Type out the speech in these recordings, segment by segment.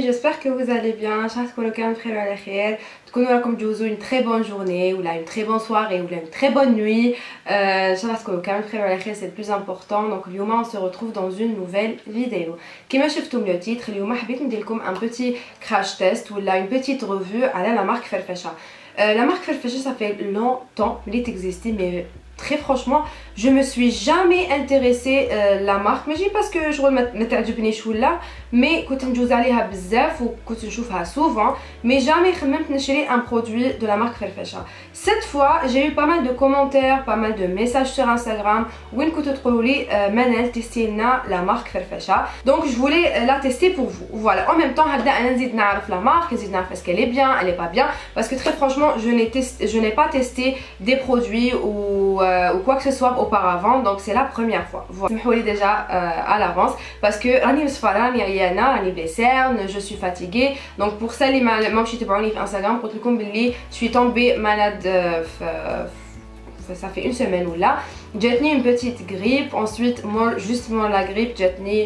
j'espère que vous allez bien. Une très bonne journée ou là une très bonne soirée ou là une très bonne nuit. C'est le plus important. Donc on se retrouve dans une nouvelle vidéo. Comme شفتم le titre, حبيت نديرلكم un petit crash test ou là une petite revue à la marque Farfetcha. La marque Farfetcha, ça fait longtemps qu'elle existe, mais très franchement je me suis jamais intéressée la marque, mais parce que je متعجبني شويه mais كنت ندوز عليها بزاف وكنت نشوفها souvent, mais jamais خممت نشري un produit de la marque Farfetcha. Cette fois j'ai eu pas mal de commentaires, pas mal de messages sur Instagram وين كنتوا تقولوا لي Manel testez لنا la marque Farfetcha, donc je voulais la tester pour vous. Voilà, en même temps هبدا انا نزيد نعرف la marque, نزيد نعرف est-ce qu'elle est bien, elle est pas bien, parce que très franchement je n'ai pas testé des produits ou quoi que ce soit auparavant, donc c'est la première fois. Voilà, je me déjà à l'avance parce que je suis fatiguée, donc pour ça les malades je sur Instagram je suis tombée malade ça fait une semaine ou là j'ai tenu une petite grippe. Ensuite moi justement la grippe j'ai tenu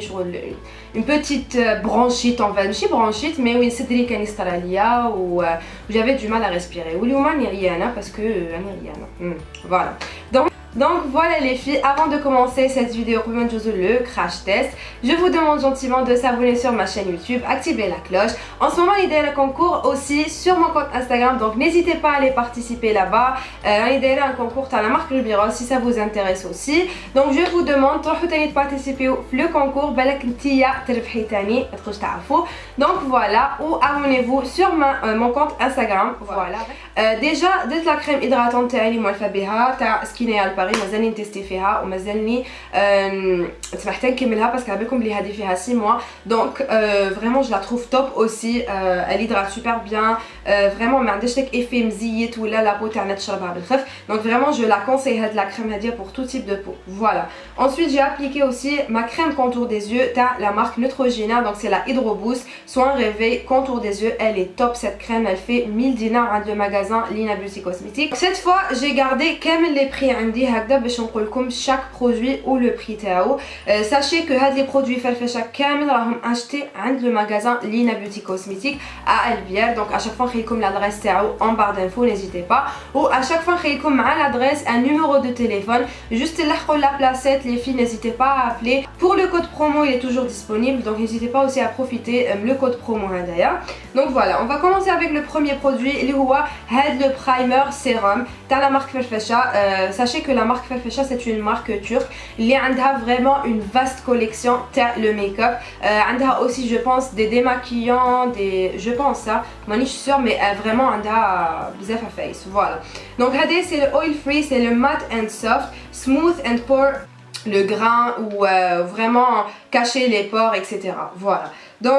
une petite bronchite, en fait ماشي bronchite mais oui صدري كان يسطر عليا où j'avais du mal à respirer واليوم راني عيانه parce que راني عيانه. Voilà, donc voilà les filles, avant de commencer cette vidéo le crash test, je vous demande gentiment de s'abonner sur ma chaîne YouTube, activer la cloche. En ce moment il y a un concours aussi sur mon compte Instagram, donc n'hésitez pas à aller participer là-bas. Il y a un concours à la marque Rubiros si ça vous intéresse aussi. Donc je vous demande de participer au concours. Donc voilà, ou abonnez-vous sur mon compte Instagram. Voilà. Déjà dès la crème hydratante تاعي اللي موالفه بها تاع سكينيال باري مازالني نتيستي فيها ومازالني سمحت نكملها باسكو على بالكم بلي هذه فيها 6 mois, donc vraiment je la trouve top aussi. Elle hydrate super bien, vraiment ما عندهاش داك effet مزيت ولا لا بو تاعنا تشربها بالخف, donc vraiment je la conseille هاد la crème هاديه pour tout type de peau. Voilà, ensuite j'ai appliqué aussi ma crème contour des yeux تاع la marque Neutrogena, donc c'est la Hydro Boost soin réveil contour des yeux. Elle est top cette crème, elle fait 1000 dinars à le magasin Lina Beauty Cosmetics. Cette fois j'ai gardé كامل les prix عندي هكذا باش نقول لكم chaque produit ou le prix تاعو. Sachez que هاد les produits Farfetcha كامل راهم achetés عند le magasin Lina Beauty Cosmetics à Albière, donc à chaque fois نخليكم l'adresse تاعو en barre d'infos, n'hésitez pas. Ou à chaque fois نخليكم مع l'adresse un numéro de téléphone, juste لحقوا la placette les filles, n'hésitez pas à appeler. Pour le code promo il est toujours disponible, donc n'hésitez pas aussi à profiter le code promo d'ailleurs. Donc voilà, on va commencer avec le premier produit اللي هو هاد le primer sérum تاع la marque Farfetcha. Sachez que la marque Farfetcha c'est une marque turque اللي عندها vraiment une vaste collection تاع le make-up. عندها aussi je pense des démaquillants, des je pense ça مانيش sûre, mais vraiment عندها بزاف face. Voilà, donc هذا c'est le oil free, c'est le matte and soft, smooth and pore le grain ou vraiment cacher les pores etc. Voilà, donc